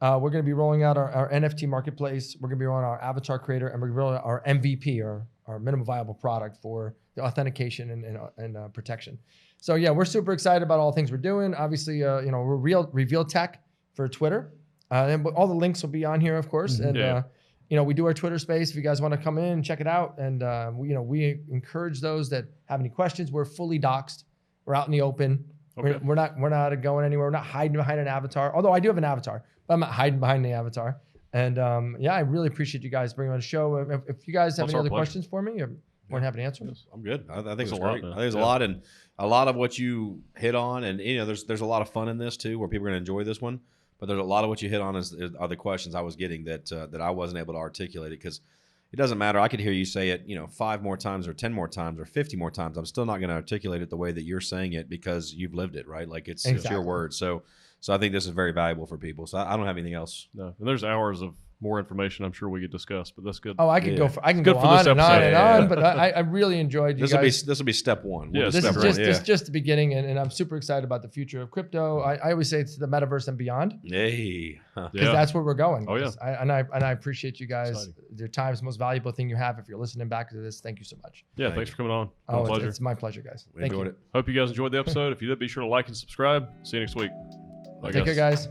We're going to be rolling out our NFT marketplace. We're going to be rolling out our avatar creator, and we're going to be rolling out our MVP, or our minimum viable product for the authentication and protection. So yeah, we're super excited about all the things we're doing. Obviously, we're Rev3al Tech for Twitter, and all the links will be on here, of course. And we do our Twitter space. If you guys want to come in and check it out, and we encourage those that have any questions. We're fully doxed. We're out in the open. Okay. We're not going anywhere. We're not hiding behind an avatar. Although I do have an avatar. I'm not hiding behind the avatar. And I really appreciate you guys bringing on the show. If you guys have any other questions for me, I'm more than happy to answer them. I'm good. I think it's great. I think there's a lot, and a lot of what you hit on, and there's a lot of fun in this too, where people are going to enjoy this one. But there's a lot of what you hit on are the questions I was getting that I wasn't able to articulate it, because it doesn't matter. I could hear you say it, 5 more times or 10 more times or 50 more times. I'm still not going to articulate it the way that you're saying it, because you've lived it, right? It's your words. So I think this is very valuable for people. So I don't have anything else. No, and there's hours of more information I'm sure we could discuss, but that's good. Oh, I could go Good for on this and on episode. and on, but I really enjoyed you guys. This will be step one. Yeah, This step is one. just the beginning, and I'm super excited about the future of crypto. I always say it's the metaverse and beyond, Hey. because that's where we're going. Oh, yeah. I appreciate you guys. Exciting. Your time's the most valuable thing you have. If you're listening back to this, thank you so much. Yeah, thanks for coming on. Oh, pleasure. it's my pleasure, guys. We Thank enjoyed you. it. Hope you guys enjoyed the episode. If you did, be sure to like and subscribe. See you next week. Bye, Take care, guys.